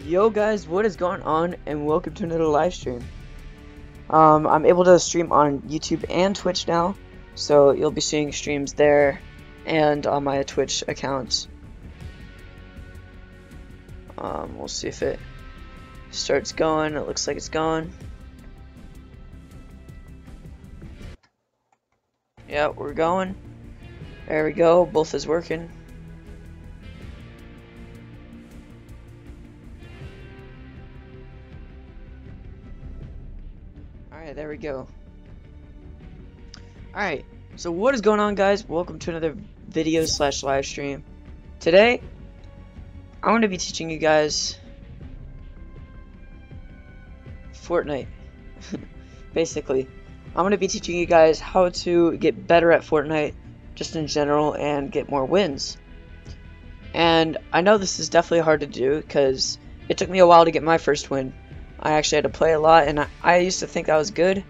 Yo guys, what is going on, and welcome to another live stream. I'm able to stream on YouTube and Twitch now, so you'll be seeing streams there and on my Twitch accounts. We'll see if it starts going. It looks like it's going. Yeah, we're going. There we go, both is working. Alright, there we go. Alright, so what is going on, guys? Welcome to another video slash live stream. Today, I'm going to be teaching you guys Fortnite. Basically, I'm going to be teaching you guys how to get better at Fortnite just in general and get more wins. And I know this is definitely hard to do because it took me a while to get my first win. I actually had to play a lot, and I used to think I was good,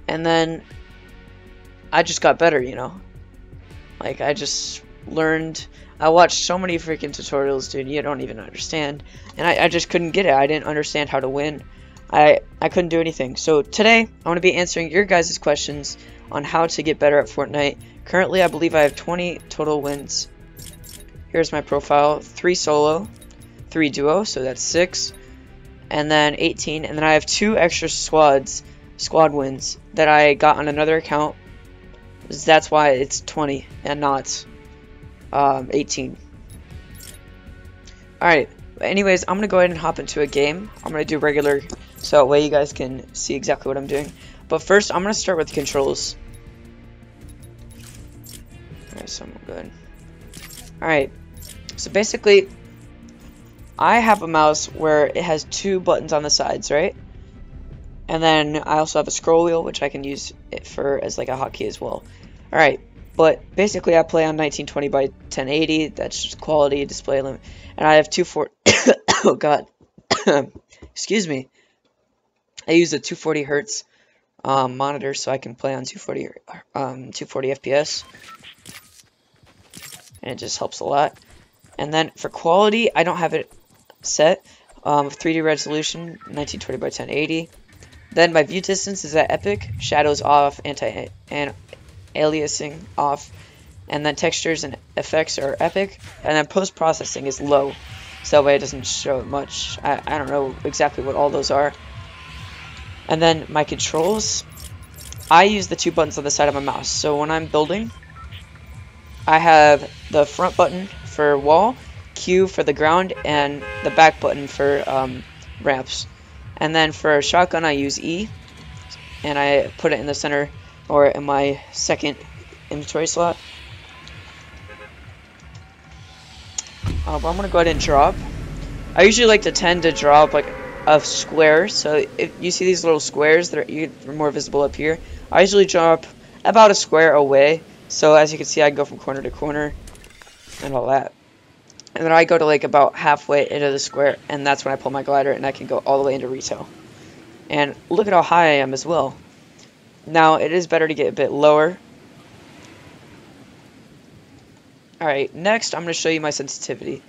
and then I just got better, you know. Like, I just learned. I watched so many freaking tutorials, dude, you don't even understand. And I just couldn't get it. I didn't understand how to win. I couldn't do anything. So today, I'm going to be answering your guys' questions on how to get better at Fortnite. Currently, I believe I have 20 total wins. Here's my profile. 3 solo, 3 duo, so that's 6. And then 18, and then I have 2 extra squad wins that I got on another account. That's why it's 20 and not 18. Alright, anyways, I'm gonna go ahead and hop into a game. I'm gonna do regular, so that way you guys can see exactly what I'm doing. But first, I'm gonna start with the controls. Alright, so I'm good. Alright, so basically, I have a mouse where it has 2 buttons on the sides, right? And then I also have a scroll wheel, which I can use it for as like a hotkey as well. Alright, but basically I play on 1920 by 1080. That's just quality display limit. And I have 240. Oh god. Excuse me. I use a 240 hertz monitor, so I can play on 240 FPS. And it just helps a lot. And then for quality, I don't have it set. 3D resolution, 1920 by 1080. Then my view distance is at epic, shadows off, and aliasing off, and then textures and effects are epic, and then post processing is low, so that way it doesn't show much. I don't know exactly what all those are. And then my controls, I use the 2 buttons on the side of my mouse. So when I'm building, I have the front button for wall, Q for the ground, and the back button for ramps. And then for shotgun, I use E, and I put it in the center or in my second inventory slot. But I'm gonna go ahead and drop. I usually like to tend to drop like a square. So if you see these little squares that are more visible up here, I usually drop about a square away. So as you can see, I go from corner to corner and all that. And then I go to like about halfway into the square, and that's when I pull my glider, and I can go all the way into retail. And look at how high I am as well. Now, it is better to get a bit lower. Alright, next I'm going to show you my sensitivity.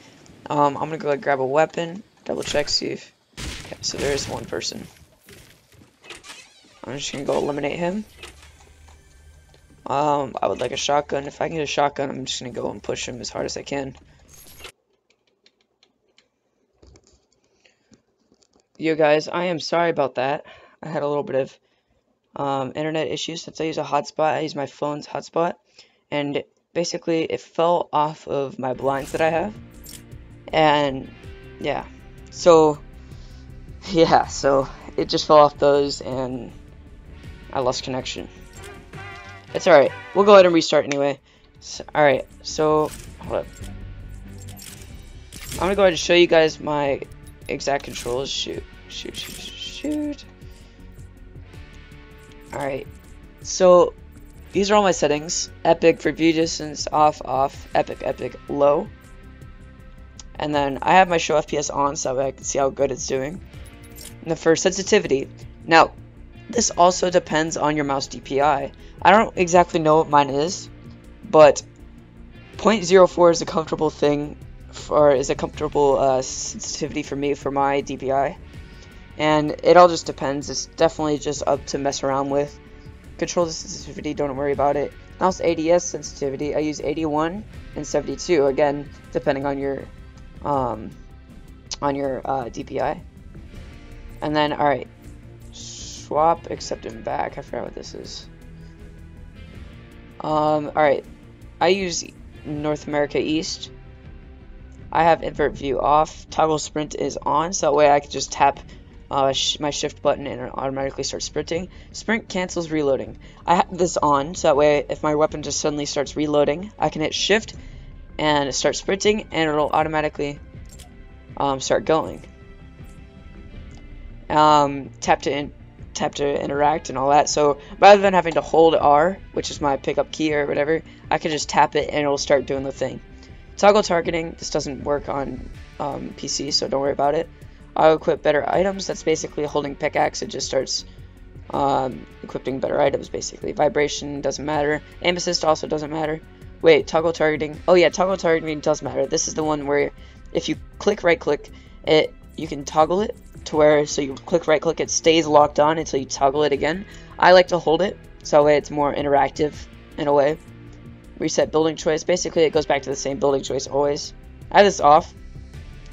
I'm going to go ahead and grab a weapon, double check, see if... Okay, so there is one person. I'm just going to go eliminate him. I would like a shotgun. If I can get a shotgun, I'm just going to go and push him as hard as I can. Yo guys, I am sorry about that. I had a little bit of internet issues since I use a hotspot. I use my phone's hotspot, and basically it fell off of my blinds that I have, and yeah, so it just fell off those, and I lost connection. It's alright. We'll go ahead and restart anyway. Alright, so hold up. I'm gonna go ahead and show you guys my exact controls. Shoot. Alright, so these are all my settings. Epic for view distance, off, epic, low. And then I have my show FPS on so that I can see how good it's doing. And the first sensitivity. Now, this also depends on your mouse DPI. I don't exactly know what mine is, but 0.04 is a comfortable thing is a comfortable sensitivity for me for my DPI. And it all just depends. It's definitely just up to mess around with. Control the sensitivity, don't worry about it. Mouse ADS sensitivity, I use 81 and 72, again, depending on your DPI. And then, alright, swap, accept and back. I forgot what this is. Alright, I use North America East. I have invert view off. Toggle sprint is on, so that way I can just tap my shift button and it automatically starts sprinting. Sprint cancels reloading. I have this on, so that way if my weapon just suddenly starts reloading, I can hit shift and start sprinting, and it'll automatically start going. Tap to interact and all that. So rather than having to hold R, which is my pickup key or whatever, I can just tap it and it'll start doing the thing. Toggle targeting, this doesn't work on PC, so don't worry about it. Auto equip better items, that's basically holding pickaxe, it just starts equipping better items basically. Vibration doesn't matter. Aim assist also doesn't matter. Wait, toggle targeting. Oh yeah, toggle targeting does matter. This is the one where if you right click it, you can toggle it to where, so you right click, it stays locked on until you toggle it again. I like to hold it, so that way it's more interactive in a way. Reset building choice, basically it goes back to the same building choice always. I have this off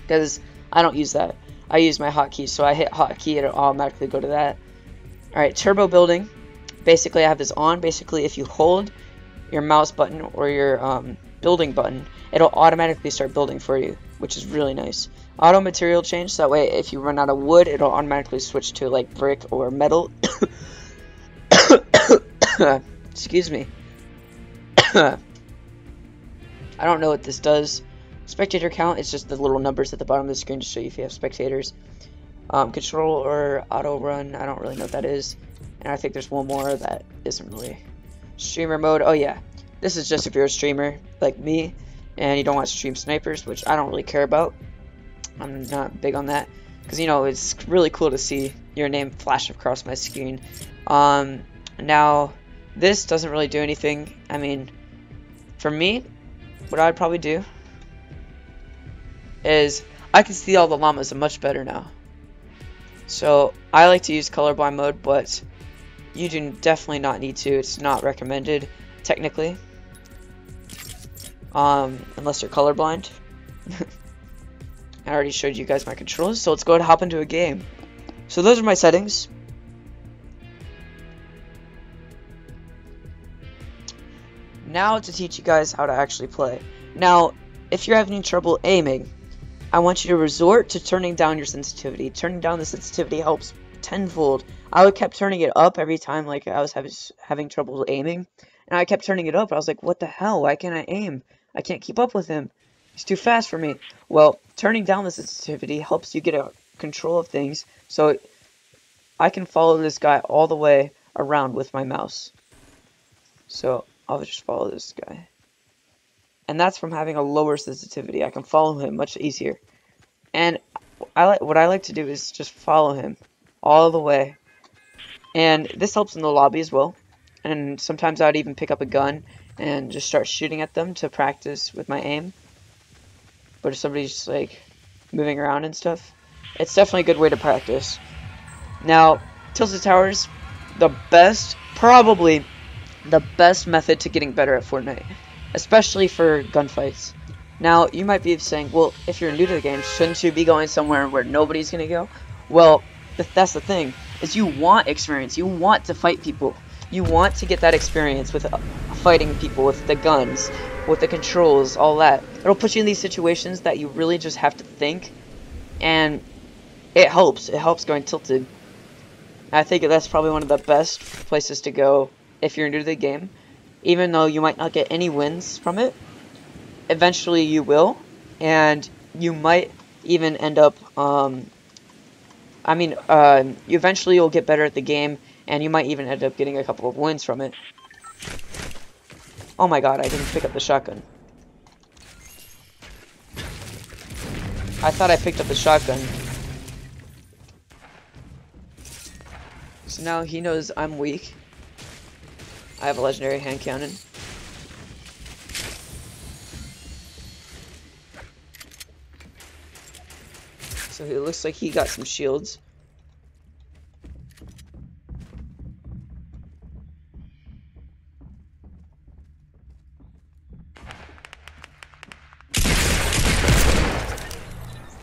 because I don't use that. I use my hotkey, so I hit hotkey and it'll automatically go to that. Alright, turbo building. Basically I have this on. Basically if you hold your mouse button or your building button, it'll automatically start building for you, which is really nice. Auto material change, so that way if you run out of wood, it'll automatically switch to like brick or metal. Excuse me. I don't know what this does. Spectator count is just the little numbers at the bottom of the screen to show you if you have spectators. Control or auto run, I don't really know what that is. And I think there's one more that isn't really. Streamer mode, oh yeah. This is just if you're a streamer like me and you don't want to stream snipers, which I don't really care about. I'm not big on that. Because, you know, it's really cool to see your name flash across my screen. Now, this doesn't really do anything. I mean, for me, what I'd probably do is I can see all the llamas much better now. So I like to use colorblind mode, but you do definitely not need to. It's not recommended technically, unless you're colorblind. I already showed you guys my controls, so let's go ahead and hop into a game. So those are my settings. Now to teach you guys how to actually play. Now, if you're having trouble aiming, I want you to resort to turning down your sensitivity. Turning down the sensitivity helps tenfold. I kept turning it up every time like I was having trouble aiming. And I kept turning it up. I was like, what the hell? Why can't I aim? I can't keep up with him. He's too fast for me. Well, turning down the sensitivity helps you get a control of things. So I can follow this guy all the way around with my mouse. So I'll just follow this guy. And that's from having a lower sensitivity. I can follow him much easier. And what I like to do is just follow him all the way. And this helps in the lobby as well. And sometimes I'd even pick up a gun and just start shooting at them to practice with my aim. But if somebody's just like moving around and stuff, it's definitely a good way to practice. Now, Tilted Towers, probably the best method to getting better at Fortnite, especially for gunfights. Now, you might be saying, well, if you're new to the game, shouldn't you be going somewhere where nobody's gonna go? Well, that's the thing, is you want experience. You want to fight people. You want to get that experience with fighting people, with the guns, with the controls, all that. It'll put you in these situations that you really just have to think, and it helps. It helps going tilted. I think that's probably one of the best places to go if you're new to the game. Even though you might not get any wins from it, eventually you will, and you might even end up, eventually you'll get better at the game, and you might even end up getting a couple of wins from it. Oh my god, I didn't pick up the shotgun. I thought I picked up the shotgun. So now he knows I'm weak. I have a legendary hand cannon. So it looks like he got some shields.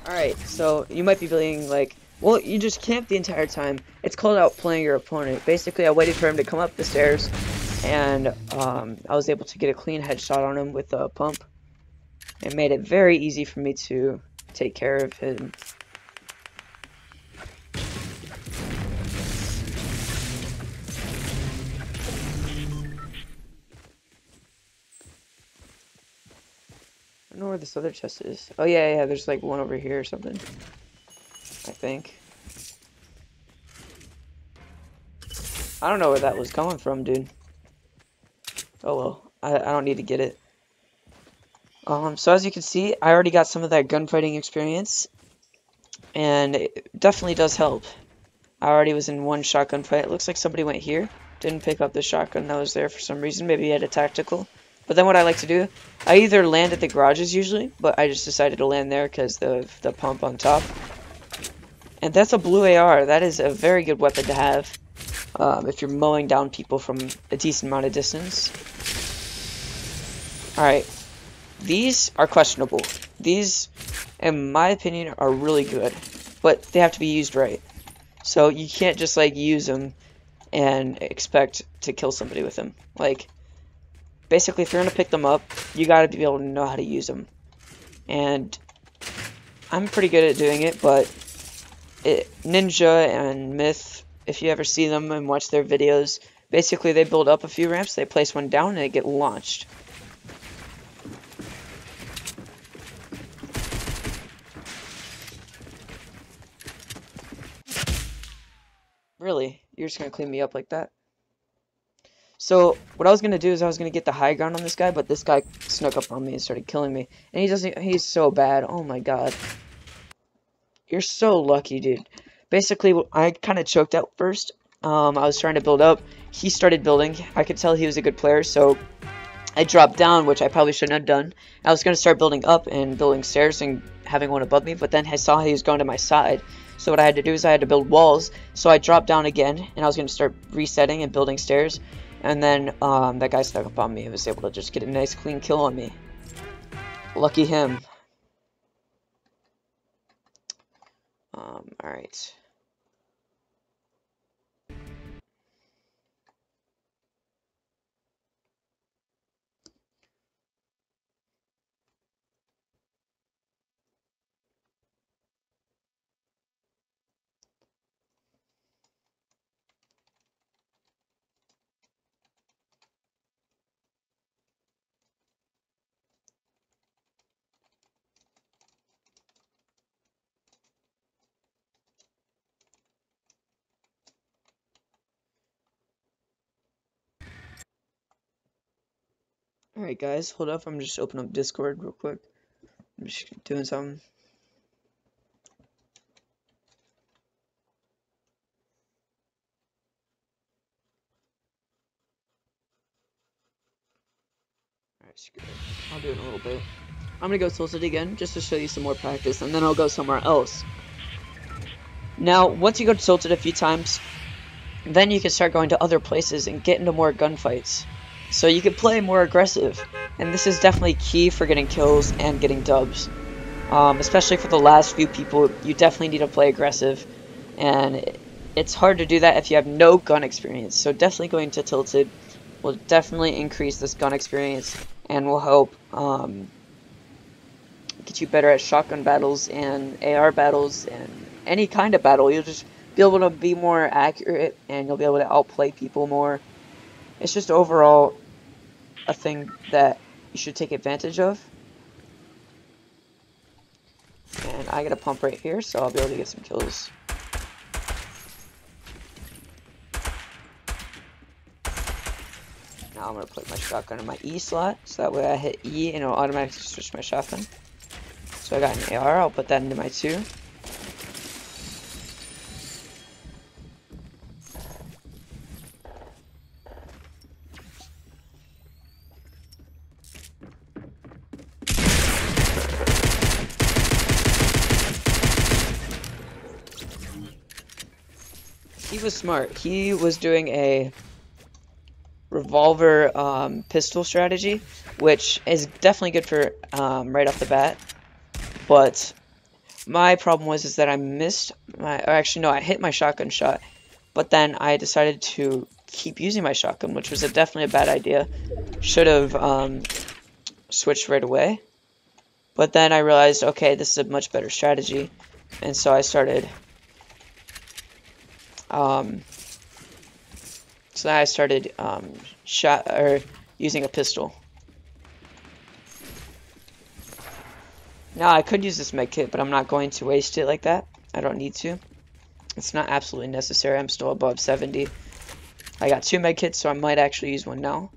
Alright, so you might be feeling like, well, you just camped the entire time. It's called outplaying your opponent. Basically, I waited for him to come up the stairs, and I was able to get a clean headshot on him with a pump. It made it very easy for me to take care of him. I don't know where this other chest is. Oh yeah, there's like one over here or something, I think. I don't know where that was coming from, dude. Oh well, I don't need to get it. So as you can see, I already got some of that gunfighting experience, and it definitely does help. I already was in one shotgun fight. It looks like somebody went here, didn't pick up the shotgun that was there for some reason. Maybe he had a tactical. But then what I like to do, I either land at the garages usually, but I just decided to land there because the pump on top. And that's a blue AR. That is a very good weapon to have if you're mowing down people from a decent amount of distance. Alright. These are questionable. These, in my opinion, are really good, but they have to be used right. So you can't just like use them and expect to kill somebody with them. Like, basically, if you're gonna pick them up, you gotta be able to know how to use them. And I'm pretty good at doing it, but Ninja and Myth, if you ever see them and watch their videos, basically they build up a few ramps, they place one down, and they get launched. Really? You're just gonna clean me up like that? So, what I was gonna do is I was gonna get the high ground on this guy, but this guy snuck up on me and started killing me. And he's so bad. Oh my god. You're so lucky, dude. Basically, I kind of choked out first. I was trying to build up. He started building. I could tell he was a good player, so I dropped down, which I probably shouldn't have done. I was going to start building up and building stairs and having one above me, but then I saw he was going to my side. So what I had to do is I had to build walls. So I dropped down again, and I was going to start resetting and building stairs. And then that guy snuck up on me and was able to just get a nice clean kill on me. Lucky him. Alright. Alright guys, hold up, I'm just opening up Discord real quick. I'm just doing something. Alright, screw it. I'll do it in a little bit. I'm gonna go Tilted again, just to show you some more practice, and then I'll go somewhere else. Now, once you go Tilted a few times, then you can start going to other places and get into more gunfights. So you can play more aggressive, and this is definitely key for getting kills and getting dubs. Especially for the last few people, you definitely need to play aggressive, and it's hard to do that if you have no gun experience. So definitely going to Tilted will definitely increase this gun experience and will help get you better at shotgun battles and AR battles and any kind of battle. You'll just be able to be more accurate, and you'll be able to outplay people more. It's just overall a thing that you should take advantage of. And I get a pump right here, so I'll be able to get some kills. Now I'm going to put my shotgun in my E slot, so that way I hit E and it'll automatically switch my shotgun. So I got an AR, I'll put that into my 2. was smart. He was doing a revolver pistol strategy, which is definitely good for right off the bat. But my problem was is that I missed my, or actually no, I hit my shotgun shot, but then I decided to keep using my shotgun, which was definitely a bad idea. Should have switched right away. But then I realized, okay, this is a much better strategy, and so I started. Um, so then I started shot or using a pistol. Now I could use this med kit, but I'm not going to waste it like that. I don't need to. It's not absolutely necessary. I'm still above 70. I got 2 med kits, so I might actually use one now.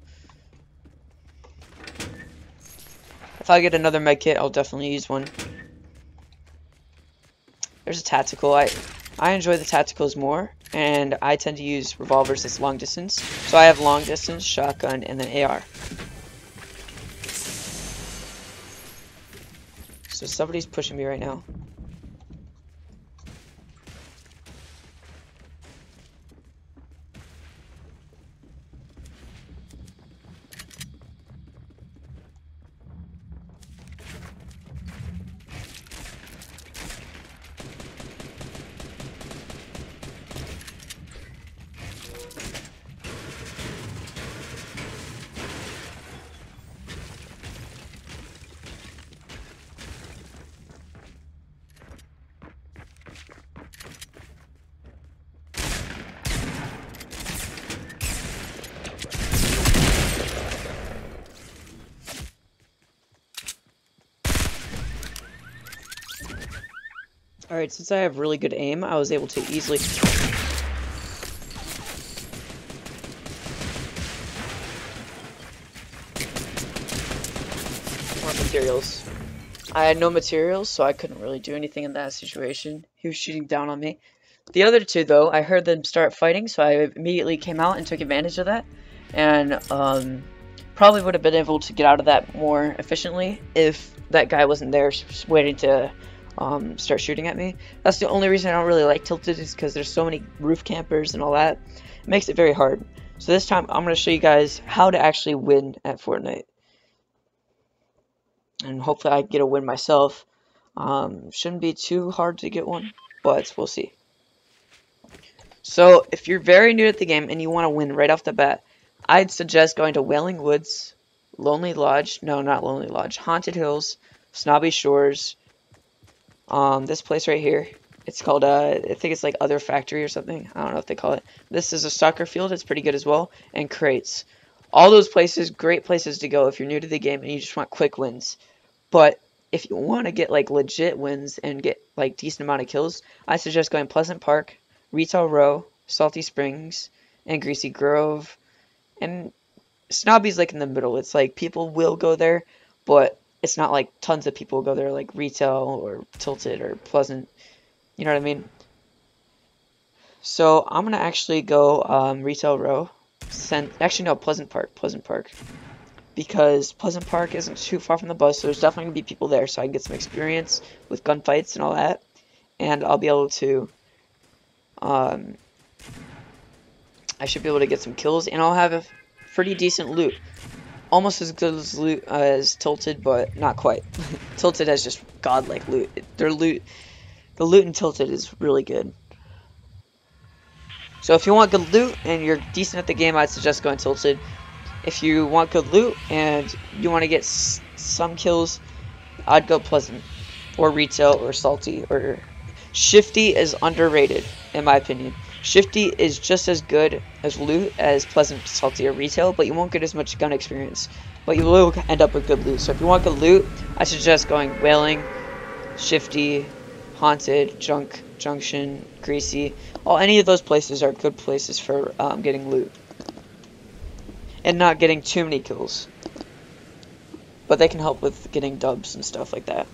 If I get another med kit, I'll definitely use one. There's a tactical. I enjoy the tacticals more, and I tend to use revolvers as long distance. So I have long distance, shotgun, and then AR. So somebody's pushing me right now. Alright, since I have really good aim, I was able to easily... More materials. I had no materials, so I couldn't really do anything in that situation. He was shooting down on me. The other two, though, I heard them start fighting, so I immediately came out and took advantage of that. And, probably would have been able to get out of that more efficiently if that guy wasn't there waiting to start shooting at me. That's the only reason I don't really like Tilted, is because there's so many roof campers and all that. It makes it very hard. So this time I'm going to show you guys how to actually win at Fortnite. And hopefully I get a win myself. Shouldn't be too hard to get one, but we'll see. So if you're very new at the game and you want to win right off the bat, I'd suggest going to Wailing Woods, Lonely Lodge, no, not Lonely Lodge, Haunted Hills, Snobby Shores, this place right here. It's called, I think it's like Other Factory or something. I don't know what they call it. This is a soccer field. It's pretty good as well. And Crates. All those places, great places to go if you're new to the game and you just want quick wins. But if you want to get like legit wins and get like decent amount of kills, I suggest going Pleasant Park, Retail Row, Salty Springs, and Greasy Grove. And Snobby's like in the middle. It's like people will go there, but it's not like tons of people go there like Retail or Tilted or Pleasant. You know what I mean? So I'm gonna actually go Retail Row. Actually no, Pleasant Park. Pleasant Park. Because Pleasant Park isn't too far from the bus, so there's definitely going to be people there, so I can get some experience with gunfights and all that. And I'll be able to, I should be able to get some kills, and I'll have a pretty decent loot. Almost as good as loot as Tilted, but not quite. Tilted has just godlike loot. The loot in Tilted is really good. So if you want good loot and you're decent at the game, I'd suggest going Tilted. If you want good loot and you want to get some kills, I'd go Pleasant or Retail or Salty. Or Shifty is underrated in my opinion. Shifty is just as good as loot as Pleasant, Salty, or Retail, but you won't get as much gun experience. But you will end up with good loot. So if you want good loot, I suggest going Wailing, Shifty, Haunted, Junction, Greasy. Any of those places are good places for getting loot. And not getting too many kills. But they can help with getting dubs and stuff like that.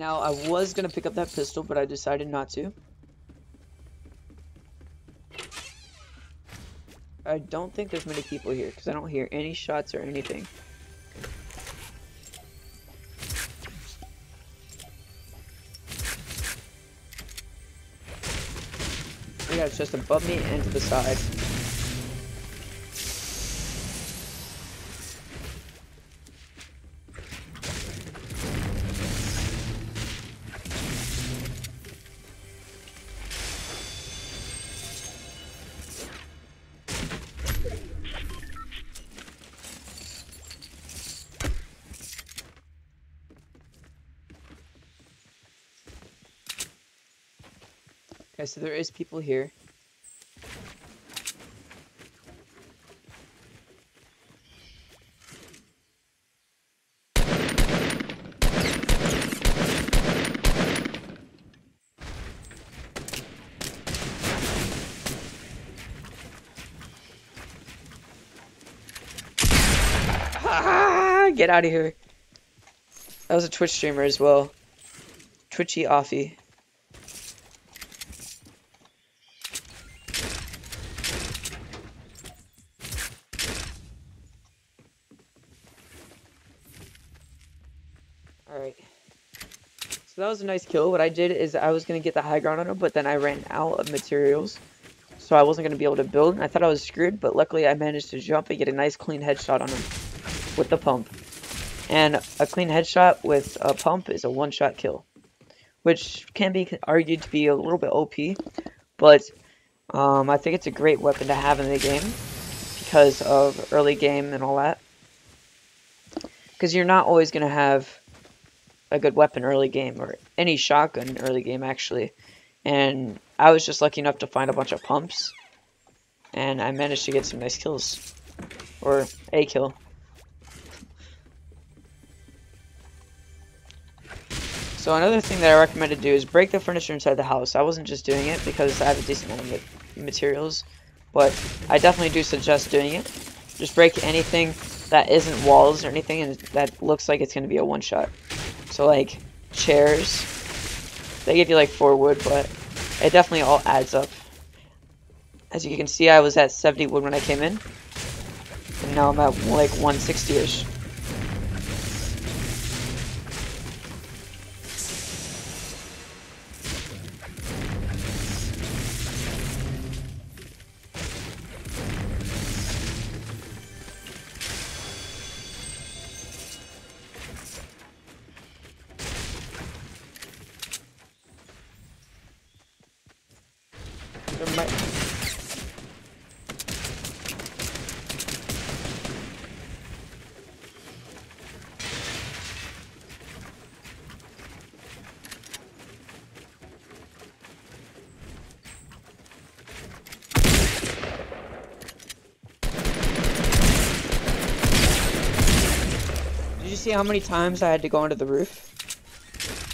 Now, I was gonna pick up that pistol, but I decided not to. I don't think there's many people here, because I don't hear any shots or anything. We got a chest above me and to the side. Okay, so there is people here. Ah, get out of here. That was a Twitch streamer as well. Twitchy Offie. Alright. So that was a nice kill. What I did is I was going to get the high ground on him, but then I ran out of materials. So I wasn't going to be able to build. I thought I was screwed, but luckily I managed to jump and get a nice clean headshot on him with the pump. And a clean headshot with a pump is a one-shot kill, which can be argued to be a little bit OP, but I think it's a great weapon to have in the game because of early game and all that. Because you're not always going to have a good weapon early game, or any shotgun early game actually. And I was just lucky enough to find a bunch of pumps, and I managed to get some nice kills, or a kill. So another thing that I recommend to do is break the furniture inside the house. I wasn't just doing it because I have a decent amount of materials, but I definitely do suggest doing it. Just break anything that isn't walls or anything and that looks like it's going to be a one-shot. So like chairs, they give you like 4 wood, but it definitely all adds up. As you can see, I was at 70 wood when I came in, and now I'm at like 160-ish. Did you see how many times I had to go onto the roof?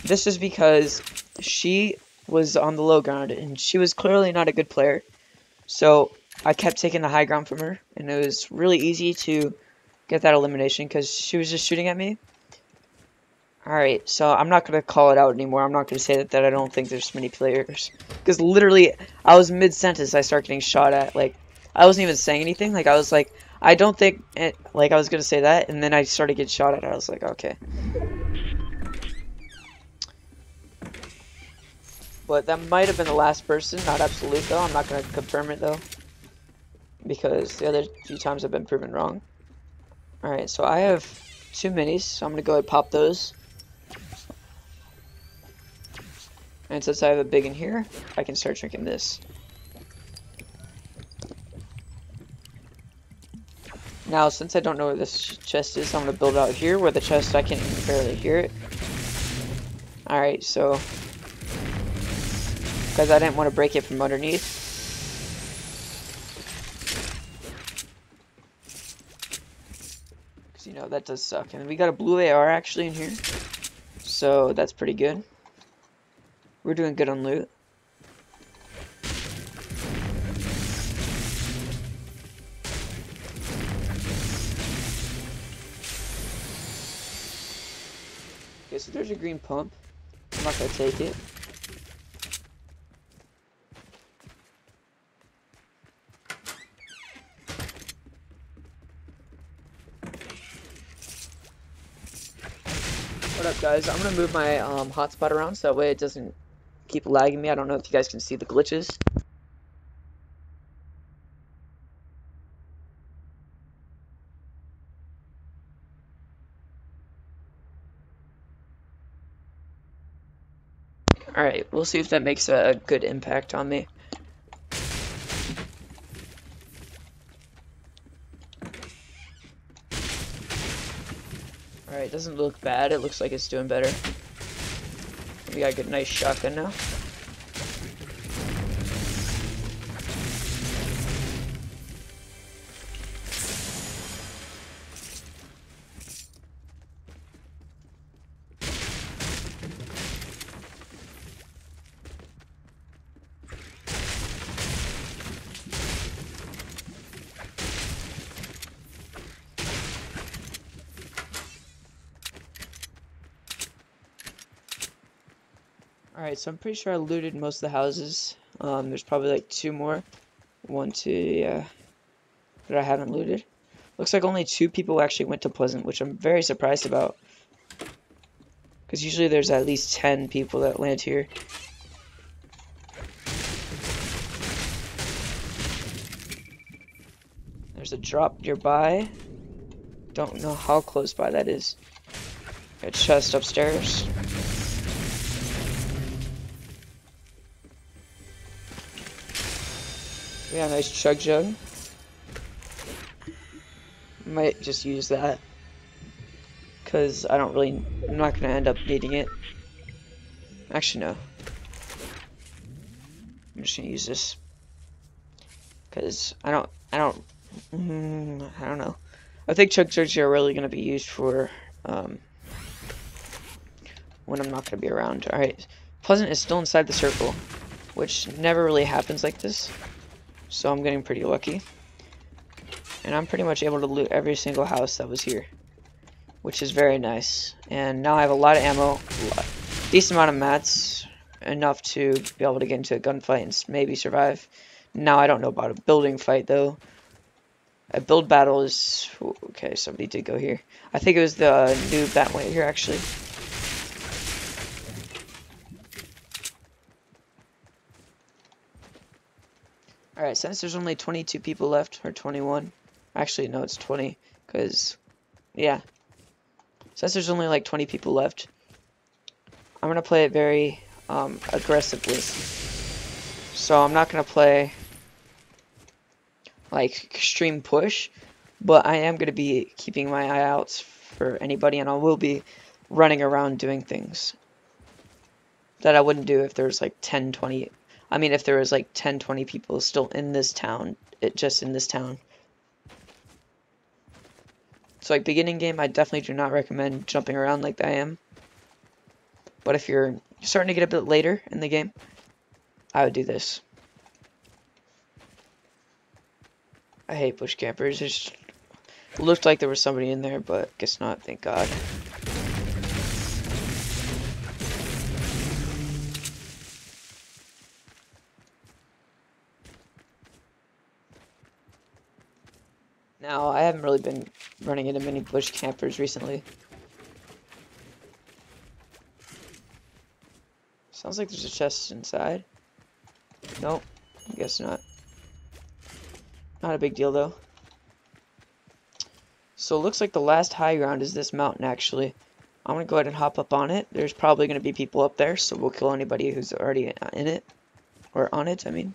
This is because she was on the low ground and she was clearly not a good player. So I kept taking the high ground from her, and it was really easy to get that elimination because she was just shooting at me. Alright, so I'm not going to call it out anymore. I'm not going to say that I don't think there's many players. Because literally, I was mid-sentence, I started getting shot at. Like, I wasn't even saying anything. Like, I was like, I don't think, like, I was going to say that, and then I started getting shot at. I was like, okay. But that might have been the last person, not absolute though. I'm not going to confirm it though, because the other few times I've been proven wrong. Alright, so I have 2 minis, so I'm going to go ahead and pop those. And since I have a big in here, I can start drinking this. Now, since I don't know where this chest is, I'm going to build out here where the chest, I can barely hear it. Alright, so because I didn't want to break it from underneath. Because, you know, that does suck. And we got a blue AR actually in here, so that's pretty good. We're doing good on loot. Okay, so there's a green pump. I'm not gonna take it. What up, guys? I'm gonna move my hotspot around so that way it doesn't keep lagging me. I don't know if you guys can see the glitches. Alright, we'll see if that makes a good impact on me. Alright, doesn't look bad. It looks like it's doing better. We got a good, nice shotgun now. Alright, so I'm pretty sure I looted most of the houses. There's probably like 2 more. 1, 2, yeah. That I haven't looted. Looks like only 2 people actually went to Pleasant, which I'm very surprised about. Because usually there's at least 10 people that land here. There's a drop nearby. Don't know how close by that is. A chest upstairs. Yeah, nice chug jug. Might just use that. Because I'm not going to end up needing it. Actually, no. I'm just going to use this. Because I don't know. I think chug jugs are really going to be used for when I'm not going to be around. Alright, Pleasant is still inside the circle, which never really happens like this. So I'm getting pretty lucky. And I'm pretty much able to loot every single house that was here, which is very nice. And now I have a lot of ammo, decent amount of mats, enough to be able to get into a gunfight and maybe survive. Now I don't know about a building fight though. A build battle is... Okay, somebody did go here. I think it was the noob that went here actually. Alright, since there's only 22 people left, or 21. Actually, no, it's 20, because, yeah. Since there's only like 20 people left, I'm going to play it very aggressively. So I'm not going to play like extreme push, but I am going to be keeping my eye out for anybody, and I will be running around doing things that I wouldn't do if there's like 10, 20. I mean, if there was like 10, 20 people still in this town, just in this town. So like beginning game, I definitely do not recommend jumping around like I am. But if you're starting to get a bit later in the game, I would do this. I hate bush campers. It looked like there was somebody in there, but guess not, thank God. Now, I haven't really been running into many bush campers recently. Sounds like there's a chest inside. Nope, I guess not. Not a big deal though. So it looks like the last high ground is this mountain actually. I'm gonna go ahead and hop up on it. There's probably gonna be people up there, so we'll kill anybody who's already in it. Or on it, I mean.